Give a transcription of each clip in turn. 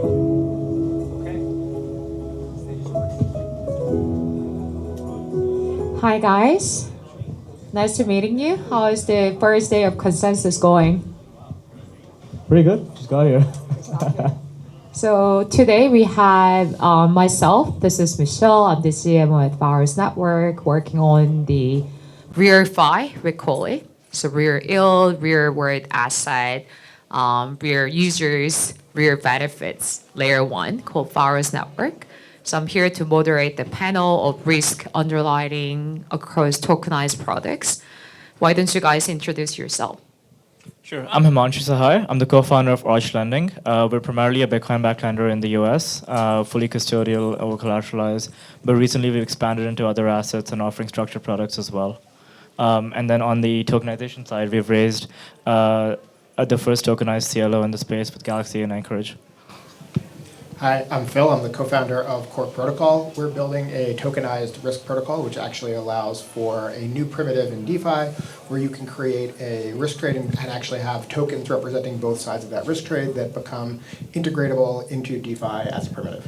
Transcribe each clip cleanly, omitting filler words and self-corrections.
Hi guys, nice to meeting you. How is the first day of consensus going? Pretty good. Just got here. So today we have myself. This is Michelle. I'm the CMO at Pharos Network, working on the rear FI, we call it. So rear yield, rear world asset, rear users, rear benefits, layer one, called Pharos Network. So I'm here to moderate the panel of risk underwriting across tokenized products. Why don't you guys introduce yourself? Sure. I'm Himanshu Sahay. I'm the co-founder of Arch Lending. We're primarily a Bitcoin-backed lender in the US, fully custodial, over-collateralized. But recently we've expanded into other assets and offering structured products as well. And then on the tokenization side, we've raised the first tokenized CLO in the space with Galaxy and Anchorage. Hi, I'm Phil. I'm the co-founder of Cork Protocol. We're building a tokenized risk protocol, which actually allows for a new primitive in DeFi, where you can create a risk trade and actually have tokens representing both sides of that risk trade that become integratable into DeFi as a primitive.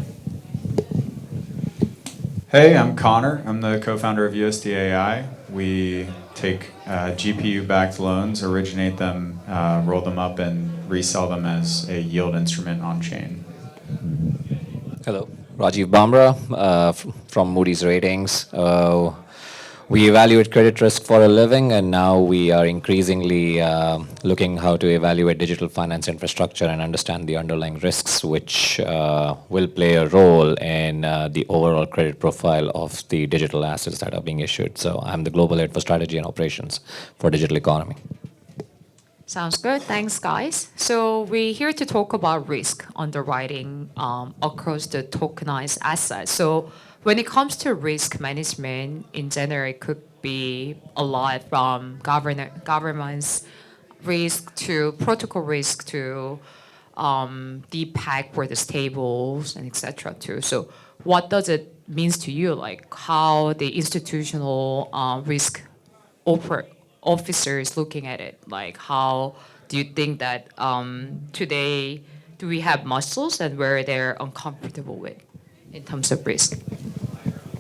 Hey, I'm Conor. I'm the co-founder of USD.AI. We take GPU-backed loans, originate them, roll them up, and resell them as a yield instrument on-chain. Hello, Rajeez Bamra from Moody's Ratings. We evaluate credit risk for a living, and now we are increasingly looking how to evaluate digital finance infrastructure and understand the underlying risks, which will play a role in the overall credit profile of the digital assets that are being issued. So I'm the global head for strategy and operations for digital economy. Sounds good. Thanks, guys. So we're here to talk about risk underwriting across the tokenized assets. So when it comes to risk management, in general, it could be a lot from governance risk to protocol risk to DPEG for the stables and etc. too. So what does it means to you? Like how the institutional risk officer is looking at it? Like how do you think that today do we have muscles and where they're uncomfortable with in terms of risk?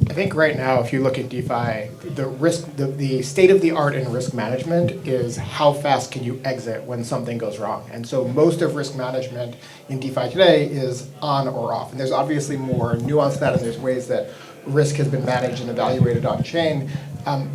I think right now, if you look at DeFi, the state of the art in risk management is how fast can you exit when something goes wrong. And so most of risk management in DeFi today is on or off. And there's obviously more nuance to that, and there's ways that risk has been managed and evaluated on chain.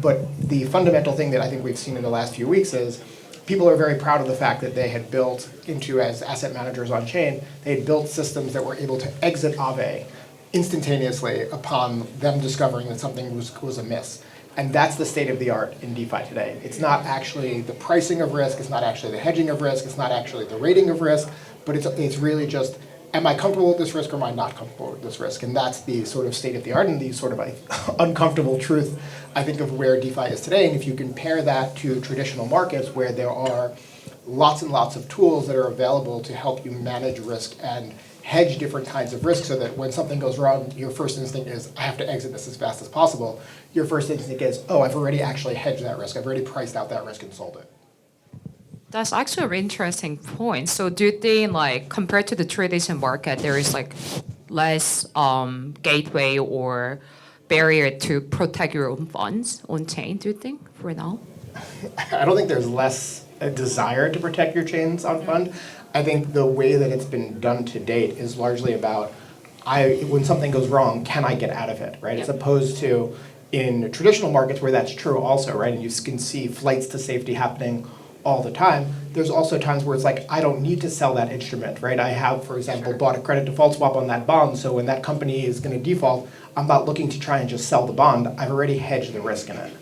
But the fundamental thing that I think we've seen in the last few weeks is people are very proud of the fact that they had built into, as asset managers on chain, they had built systems that were able to exit Aave instantaneously upon them discovering that something was amiss. And that's the state of the art in DeFi today. It's not actually the pricing of risk, it's not actually the hedging of risk, it's not actually the rating of risk, but it's really just, am I comfortable with this risk or am I not comfortable with this risk? And that's the sort of state of the art and the sort of uncomfortable truth, I think, of where DeFi is today. And if you compare that to traditional markets where there are lots and lots of tools that are available to help you manage risk and hedge different kinds of risk so that when something goes wrong, your first instinct is, I have to exit this as fast as possible. Your first instinct is, oh, I've already actually hedged that risk. I've already priced out that risk and sold it. That's actually a very interesting point. So do you think, like, compared to the traditional market, there is like less gateway or barrier to protect your own funds on chain, do you think, for now? I don't think there's less a desire to protect your chains on fund. I think the way that it's been done to date is largely about, when something goes wrong, can I get out of it, right? As opposed to in traditional markets where that's true also, right? And you can see flights to safety happening all the time. There's also times where it's like, I don't need to sell that instrument, right? I have, for example, bought a credit default swap on that bond, so when that company is going to default, I'm not looking to try and just sell the bond. I've already hedged the risk in it.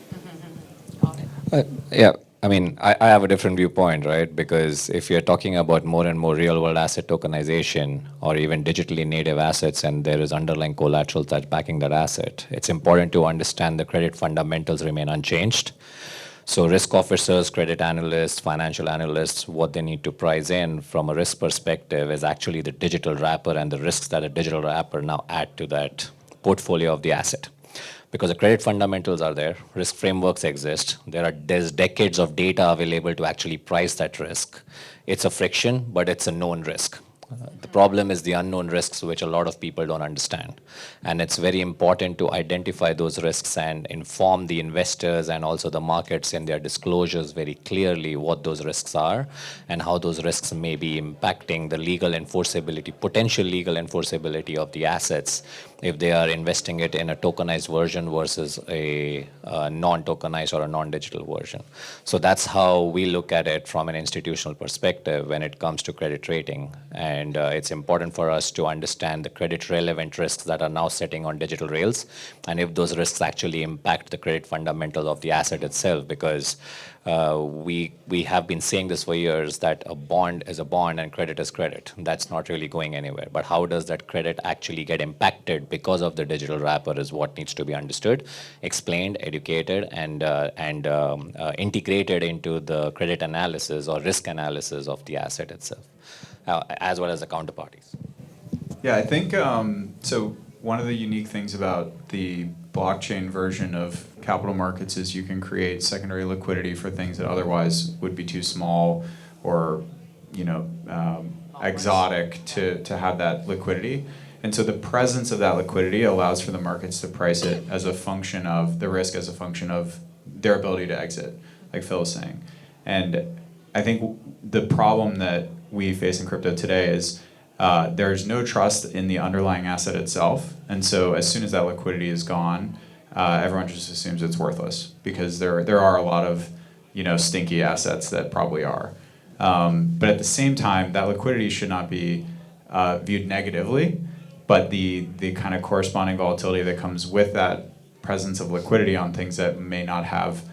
Yeah, I mean, I have a different viewpoint, right? Because if you're talking about more and more real-world asset tokenization or even digitally native assets and there is underlying collateral that's backing that asset, it's important to understand the credit fundamentals remain unchanged. So risk officers, credit analysts, financial analysts, what they need to price in from a risk perspective is actually the digital wrapper and the risks that a digital wrapper now add to that portfolio of the asset. Because the credit fundamentals are there, risk frameworks exist, there's decades of data available to actually price that risk. It's a friction, but it's a known risk. The problem is the unknown risks, which a lot of people don't understand. And it's very important to identify those risks and inform the investors and also the markets in their disclosures very clearly what those risks are and how those risks may be impacting the legal enforceability, potential legal enforceability of the assets if they are investing it in a tokenized version versus a non-tokenized or a non-digital version. So that's how we look at it from an institutional perspective when it comes to credit rating. And it's important for us to understand the credit relevant risks that are now sitting on digital rails, and if those risks actually impact the credit fundamentals of the asset itself, because we have been saying this for years that a bond is a bond and credit is credit. That's not really going anywhere. But how does that credit actually get impacted because of the digital wrapper is what needs to be understood, explained, educated, and integrated into the credit analysis or risk analysis of the asset itself, as well as the counterparties. Yeah, I think so. One of the unique things about the blockchain version of capital markets is you can create secondary liquidity for things that otherwise would be too small or, exotic to have that liquidity. And so the presence of that liquidity allows for the markets to price it as a function of the risk, as a function of their ability to exit, like Phil was saying. And I think the problem that we face in crypto today is there's no trust in the underlying asset itself. And so as soon as that liquidity is gone, everyone just assumes it's worthless because there are a lot of stinky assets that probably are. But at the same time, that liquidity should not be viewed negatively, but the kind of corresponding volatility that comes with that presence of liquidity on things that may not have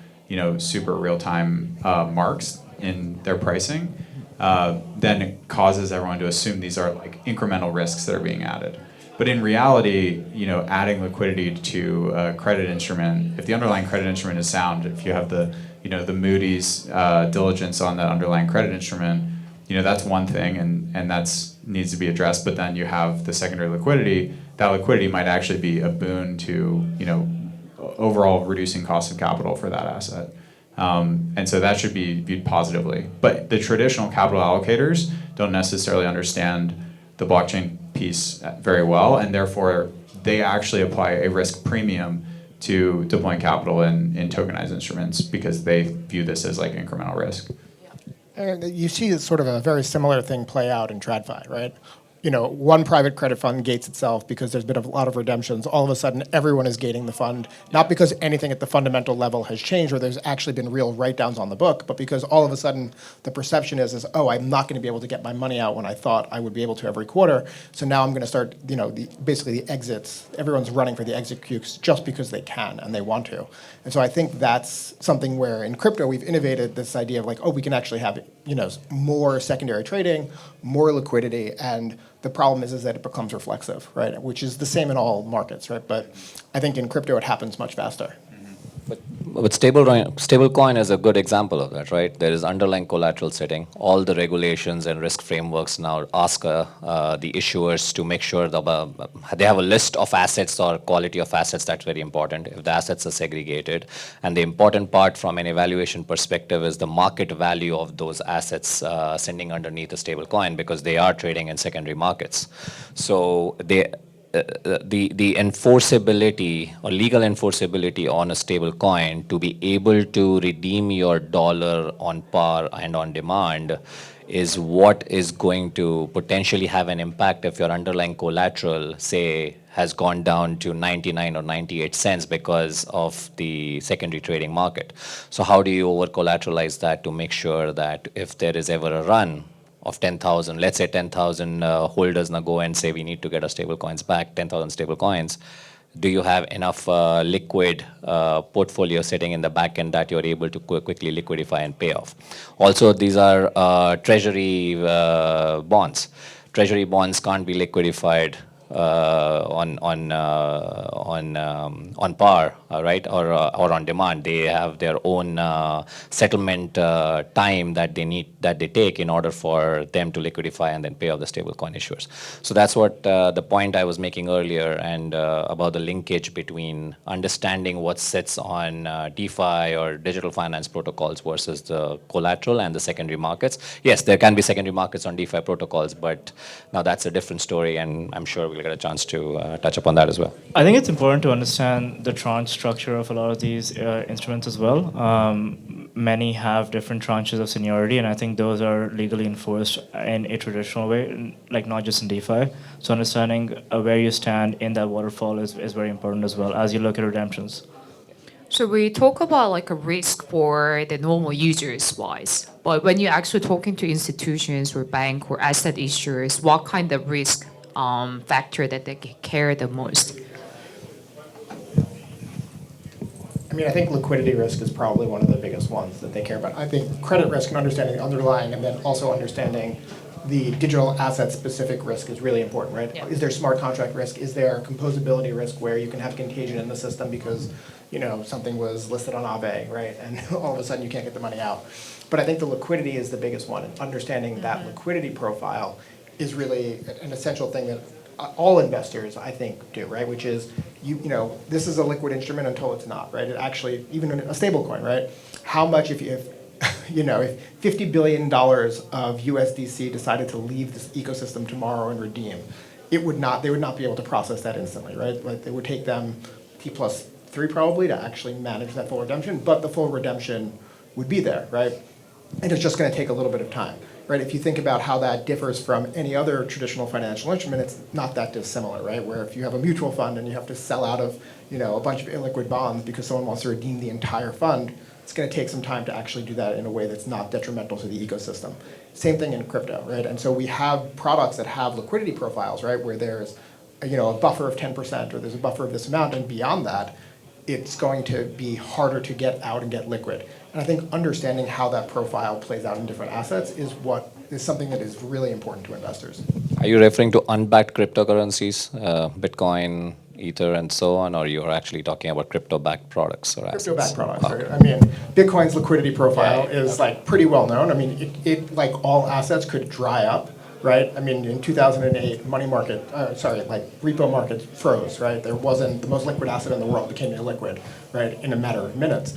super real-time marks in their pricing, then it causes everyone to assume these are like incremental risks that are being added. But in reality, adding liquidity to a credit instrument, if the underlying credit instrument is sound, if you have the Moody's diligence on that underlying credit instrument, that's one thing, and that's needs to be addressed. But then you have the secondary liquidity. That liquidity might actually be a boon to overall reducing cost of capital for that asset. And so that should be viewed positively. But the traditional capital allocators don't necessarily understand the blockchain piece very well, and therefore they actually apply a risk premium to deploying capital in tokenized instruments because they view this as like incremental risk. And you see sort of a very similar thing play out in TradFi, right? One private credit fund gates itself because there's been a lot of redemptions. All of a sudden, everyone is gating the fund, not because anything at the fundamental level has changed or there's actually been real write-downs on the book, but because all of a sudden the perception is oh, I'm not going to be able to get my money out when I thought I would be able to every quarter. So now I'm going to start, basically the exits. Everyone's running for the exit queues just because they can and they want to. And so I think that's something where in crypto we've innovated this idea of we can actually have more secondary trading, more liquidity, and the problem is that it becomes reflexive, right? Which is the same in all markets, right? But I think in crypto it happens much faster. But stablecoin is a good example of that, right? There is underlying collateral sitting. All the regulations and risk frameworks now ask the issuers to make sure they have a list of assets or quality of assets. That's very important if the assets are segregated. And the important part from an evaluation perspective is the market value of those assets sitting underneath a stablecoin because they are trading in secondary markets. So the enforceability or legal enforceability on a stable coin to be able to redeem your dollar on par and on demand is what is going to potentially have an impact if your underlying collateral, say, has gone down to 99 or 98 cents because of the secondary trading market. So how do you over collateralize that to make sure that if there is ever a run of 10,000, let's say 10,000 holders now go and say we need to get our stable coins back, 10,000 stable coins, do you have enough liquid portfolio sitting in the back end that you're able to quickly liquidify and pay off? Also, these are treasury bonds. Treasury bonds can't be liquidified on par, right, or on demand. They have their own settlement time that they take in order for them to liquidify and then pay off the stablecoin issuers. So that's what the point I was making earlier, and about the linkage between understanding what sits on DeFi or digital finance protocols versus the collateral and the secondary markets. Yes, there can be secondary markets on DeFi protocols, but now that's a different story, and I'm sure we'll get a chance to touch upon that as well. I think it's important to understand the tranche structure of a lot of these instruments as well. Many have different tranches of seniority, and I think those are legally enforced in a traditional way, like not just in DeFi. So understanding where you stand in that waterfall is very important as well as you look at redemptions. So we talk about like a risk for the normal users wise, but when you're actually talking to institutions or bank or asset issuers, what kind of risk factor that they care the most? I mean, I think liquidity risk is probably one of the biggest ones that they care about. I think credit risk and understanding the underlying, and then also understanding the digital asset specific risk is really important, right? Yeah. Is there smart contract risk? Is there composability risk where you can have contagion in the system because, you know, something was listed on Aave, right? And all of a sudden you can't get the money out. But I think the liquidity is the biggest one. And understanding that liquidity profile is really an essential thing that all investors, I think, do, right? Which is, you know, this is a liquid instrument until it's not, right? It actually, even in a stable coin, right? How much if you know, if $50 billion of USDC decided to leave this ecosystem tomorrow and redeem, they would not be able to process that instantly, right? Like, it would take them T+3 probably to actually manage that full redemption, but the full redemption would be there, right? And it's just going to take a little bit of time, right? If you think about how that differs from any other traditional financial instrument, it's not that dissimilar, right? Where if you have a mutual fund and you have to sell out of, you know, a bunch of illiquid bonds because someone wants to redeem the entire fund, it's going to take some time to actually do that in a way that's not detrimental to the ecosystem. Same thing in crypto, right? And so we have products that have liquidity profiles, right, where there's, you know, a buffer of 10% or there's a buffer of this amount, and beyond that, it's going to be harder to get out and get liquid. And I think understanding how that profile plays out in different assets is something that is really important to investors. Are you referring to unbacked cryptocurrencies, Bitcoin, Ether, and so on, or you're actually talking about crypto-backed products or assets? Crypto-backed products, right? I mean, Bitcoin's liquidity profile is like pretty well known. I mean, it like all assets could dry up, right? I mean, in 2008, repo market froze, right? There wasn't, the most liquid asset in the world became illiquid, right, in a matter of minutes.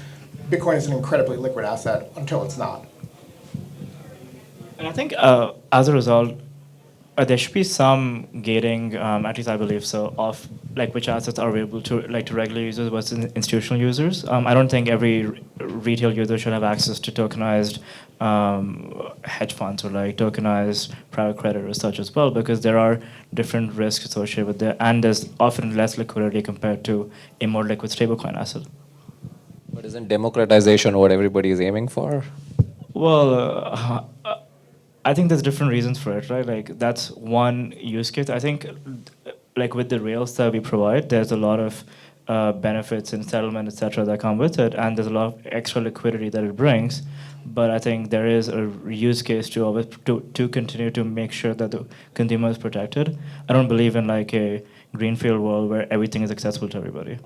Bitcoin is an incredibly liquid asset until it's not. And I think as a result, there should be some gating, at least I believe so, of like which assets are available to regular users versus institutional users. I don't think every retail user should have access to tokenized hedge funds or like tokenized private credit or such as well, because there are different risks associated with it, and there's often less liquidity compared to a more liquid stablecoin asset. But isn't democratization what everybody is aiming for? Well, I think there's different reasons for it, right? Like that's one use case. I think like with the rails that we provide, there's a lot of benefits in settlement, et cetera, that come with it, and there's a lot of extra liquidity that it brings. But I think there is a use case to continue to make sure that the consumer is protected. I don't believe in like a greenfield world where everything is accessible to everybody.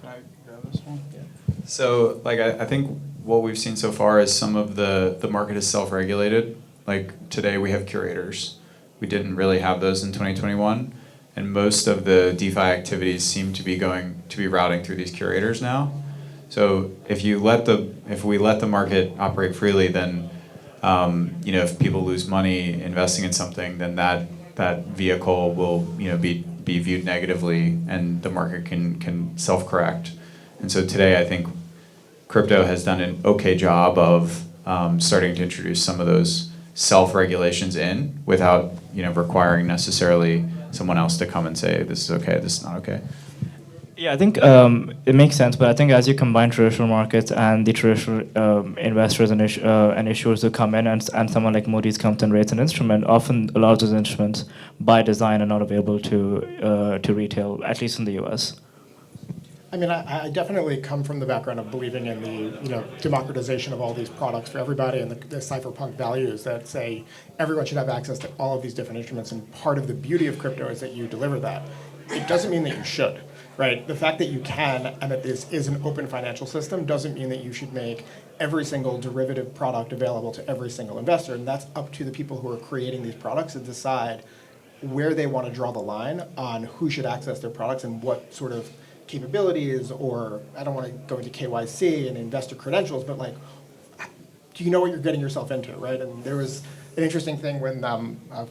Can I grab this one? Yeah. So like I think what we've seen so far is some of the market is self-regulated. Like today we have curators. We didn't really have those in 2021. And most of the DeFi activities seem to be routing through these curators now. So if we let the market operate freely, then you know, if people lose money investing in something, then that vehicle will, you know, be viewed negatively, and the market can self-correct. And so today I think crypto has done an okay job of starting to introduce some of those self-regulations in without, you know, requiring necessarily someone else to come and say this is okay, this is not okay. Yeah, I think it makes sense, but I think as you combine traditional markets and the traditional investors and issuers who come in, and someone like Moody's comes and rates an instrument, often a lot of those instruments by design are not available to retail, at least in the US. I mean, I definitely come from the background of believing in the democratization of all these products for everybody, and the cypherpunk values that say everyone should have access to all of these different instruments. And part of the beauty of crypto is that you deliver that. It doesn't mean that you should, right? The fact that you can and that this is an open financial system doesn't mean that you should make every single derivative product available to every single investor. And that's up to the people who are creating these products to decide where they want to draw the line on who should access their products and what sort of capabilities, or I don't want to go into KYC and investor credentials, but like, do you know what you're getting yourself into, right? And there was an interesting thing when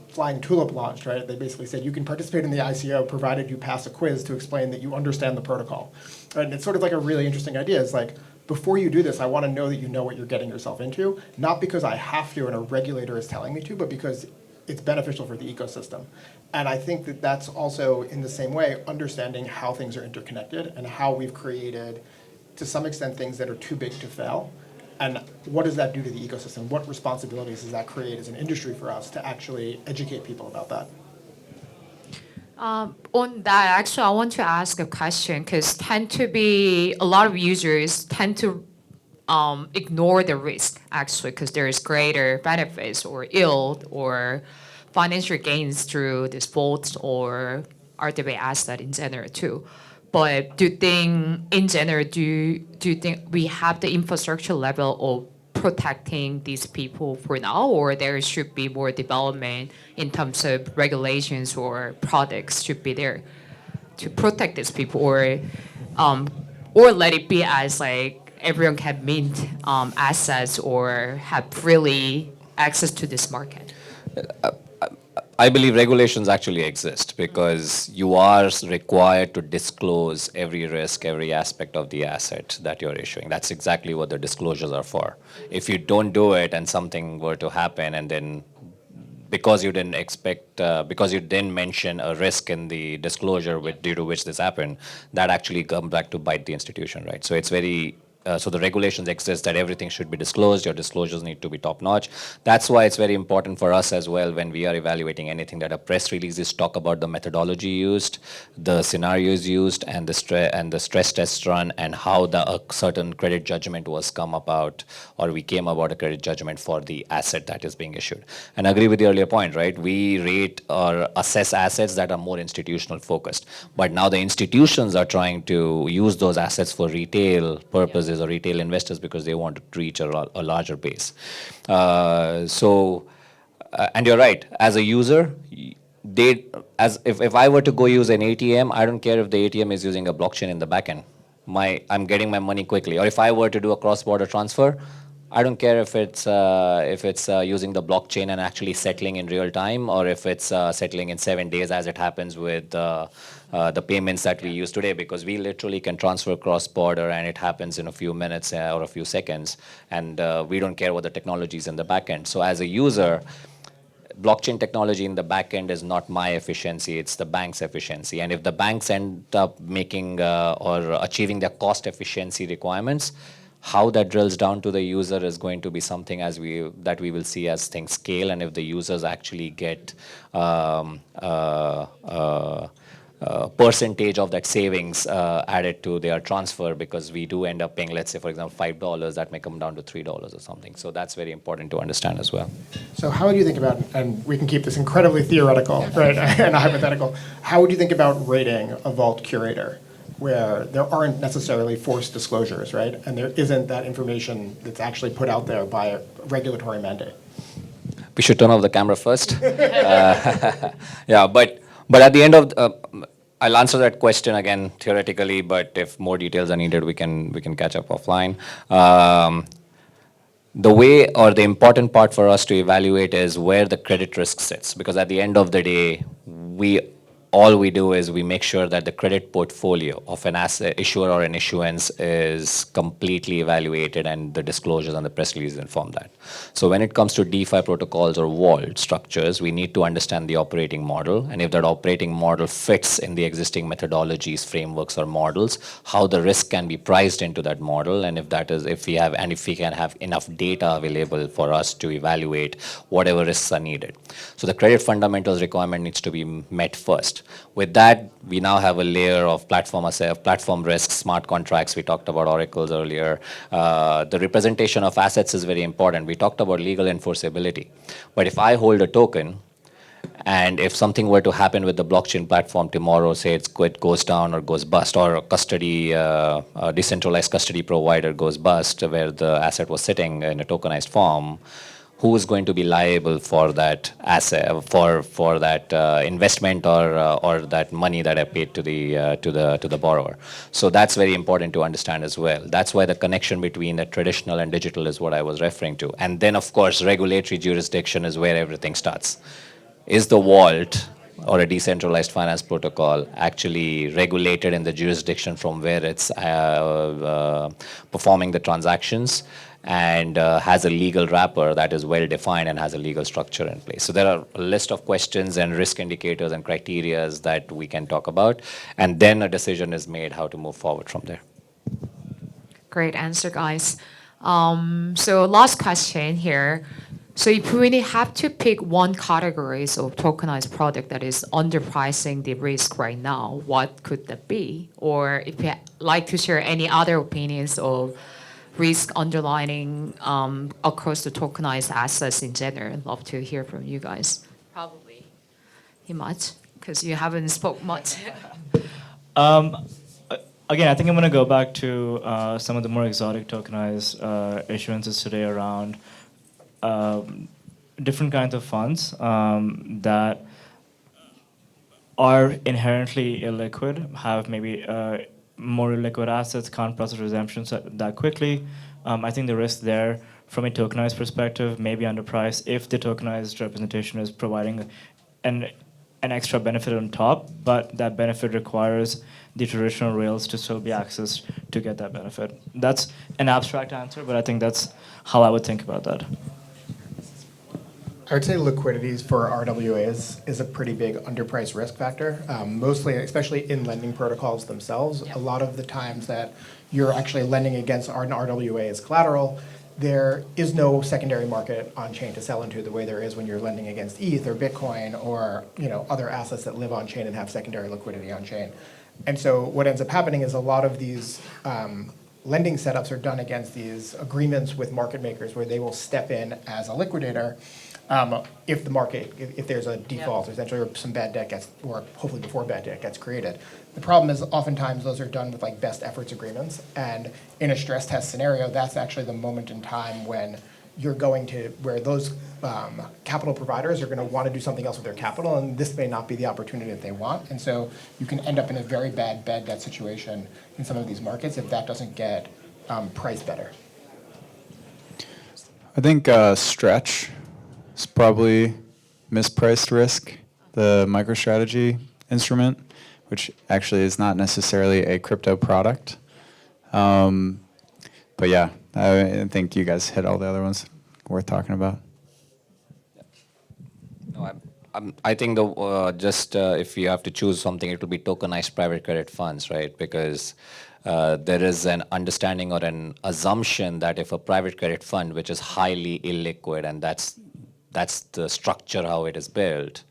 Flying Tulip launched, right? They basically said you can participate in the ICO provided you pass a quiz to explain that you understand the protocol. Right? And it's sort of like a really interesting idea. It's like, before you do this, I want to know that you know what you're getting yourself into, not because I have to and a regulator is telling me to, but because it's beneficial for the ecosystem. And I think that that's also, in the same way, understanding how things are interconnected and how we've created, to some extent, things that are too big to fail. And what does that do to the ecosystem? What responsibilities does that create as an industry for us to actually educate people about that? On that, actually, I want to ask a question because a lot of users tend to ignore the risk, actually, because there is greater benefits or yield or financial gains through this vault or RWA asset in general too. But do you think, in general, do you think we have the infrastructure level of protecting these people for now, or there should be more development in terms of regulations or products should be there to protect these people, or let it be as like everyone can mint assets or have freely access to this market? I believe regulations actually exist because you are required to disclose every risk, every aspect of the asset that you're issuing. That's exactly what the disclosures are for. If you don't do it and something were to happen, and then because you didn't mention a risk in the disclosure due to which this happened, that actually comes back to bite the institution, right? So it's very so the regulations exist that everything should be disclosed. Your disclosures need to be top notch. That's why it's very important for us as well when we are evaluating anything that a press releases talk about the methodology used, the scenarios used, and the stress tests run, and how a certain credit judgment was come about, or we came about a credit judgment for the asset that is being issued. And I agree with the earlier point, right? We rate or assess assets that are more institutional focused, but now the institutions are trying to use those assets for retail purposes or retail investors because they want to reach a larger base. And you're right, as a user, if I were to go use an ATM, I don't care if the ATM is using a blockchain in the backend. I'm getting my money quickly. Or if I were to do a cross-border transfer, I don't care if it's using the blockchain and actually settling in real time, or if it's settling in 7 days, as it happens with the payments that we use today, because we literally can transfer cross-border and it happens in a few minutes or a few seconds, and we don't care what the technology is in the back end. So as a user, blockchain technology in the back end is not my efficiency, it's the bank's efficiency. And if the banks end up making or achieving their cost efficiency requirements, how that drills down to the user is going to be something that we will see as things scale, and if the users actually get percentage of that savings added to their transfer, because we do end up paying, let's say, for example, $5, that may come down to $3 or something. So that's very important to understand as well. So how would you think about, and we can keep this incredibly theoretical, right, and hypothetical, how would you think about rating a vault curator, where there aren't necessarily forced disclosures, right? And there isn't that information that's actually put out there by a regulatory mandate? We should turn off the camera first. Yeah, but at the end of, I'll answer that question again theoretically, but if more details are needed, we can catch up offline. The way, or the important part for us to evaluate is where the credit risk sits, because at the end of the day, all we do is we make sure that the credit portfolio of an asset issuer or an issuance is completely evaluated, and the disclosures and the press releases inform that. So when it comes to DeFi protocols or vault structures, we need to understand the operating model, and if that operating model fits in the existing methodologies, frameworks, or models, how the risk can be priced into that model, and if we can have enough data available for us to evaluate whatever risks are needed. So the credit fundamentals requirement needs to be met first. first. With that, we now have a layer of platform risk, smart contracts. We talked about oracles earlier. The representation of assets is very important. We talked about legal enforceability. But if I hold a token, and if something were to happen with the blockchain platform tomorrow, say it goes down or goes bust, or a decentralized custody provider goes bust where the asset was sitting in a tokenized form, who is going to be liable for that asset, for that investment or that money that I paid to the borrower? So that's very important to understand as well. That's why the connection between the traditional and digital is what I was referring to. And then, of course, regulatory jurisdiction is where everything starts. Is the vault or a decentralized finance protocol actually regulated in the jurisdiction from where it's performing the transactions, and has a legal wrapper that is well defined and has a legal structure in place? So there are a list of questions and risk indicators and criterias that we can talk about, and then a decision is made how to move forward from there. Great answer, guys. So last question here. So if we really have to pick one category of tokenized product that is underpricing the risk right now, what could that be? Or if you like to share any other opinions of risk underlining across the tokenized assets in general, I'd love to hear from you guys. Probably Himanshu, because you haven't spoke much. Again, I think I'm going to go back to some of the more exotic tokenized issuances today around different kinds of funds that are inherently illiquid, have maybe more illiquid assets, can't process redemptions that quickly. I think the risk there from a tokenized perspective may be underpriced if the tokenized representation is providing an extra benefit on top, but that benefit requires the traditional rails to still be accessed to get that benefit. That's an abstract answer, but I think that's how I would think about that. I would say liquidities for RWAs is a pretty big underpriced risk factor, mostly, especially in lending protocols themselves. Yep. A lot of the times that you're actually lending against an RWA as collateral, there is no secondary market on chain to sell into the way there is when you're lending against ETH or Bitcoin or other assets that live on chain and have secondary liquidity on chain. And so what ends up happening is a lot of these lending setups are done against these agreements with market makers where they will step in as a liquidator if there's a default, essentially, or some bad debt gets, or hopefully before bad debt gets created. The problem is oftentimes those are done with like best efforts agreements, and in a stress test scenario, that's actually the moment in time when you're going to, where those capital providers are going to want to do something else with their capital, and this may not be the opportunity that they want, and so you can end up in a very bad debt situation in some of these markets if that doesn't get priced better. I think Stretch is probably mispriced risk, the MicroStrategy instrument, which actually is not necessarily a crypto product. But yeah, I think you guys hit all the other ones worth talking about. No, I think if you have to choose something, it will be tokenized private credit funds, right? Because there is an understanding or an assumption that if a private credit fund, which is highly illiquid, and that's the structure how it is built,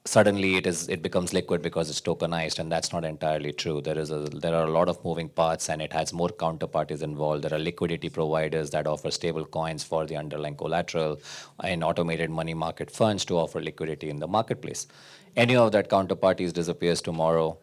suddenly it becomes liquid because it's tokenized, and that's not entirely true. There are a lot of moving parts, and it has more counterparties involved. There are liquidity providers that offer stable coins for the underlying collateral, and automated money market funds to offer liquidity in the marketplace. Any of that counterparties disappears tomorrow,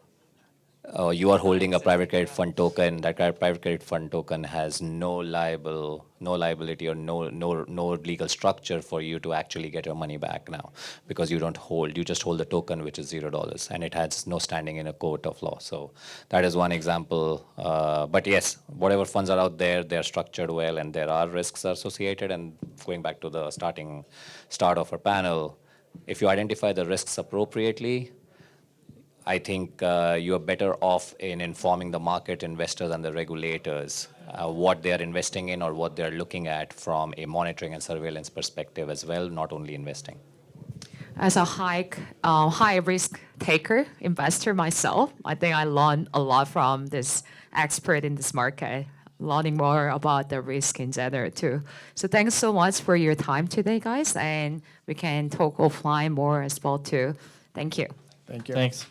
you are holding a private credit fund token. That private credit fund token has no liability or no legal structure for you to actually get your money back now, because you just hold the token, which is $0, and it has no standing in a court of law. So that is one example. But yes, whatever funds are out there, they're structured well, and there are risks associated. And going back to the start of our panel, if you identify the risks appropriately, I think you are better off in informing the market, investors, and the regulators what they are investing in or what they are looking at from a monitoring and surveillance perspective as well, not only investing. As a high risk taker investor myself, I think I learned a lot from this expert in this market, learning more about the risk in general too. So thanks so much for your time today, guys, and we can talk offline more as well too. Thank you. Thank you. Thanks.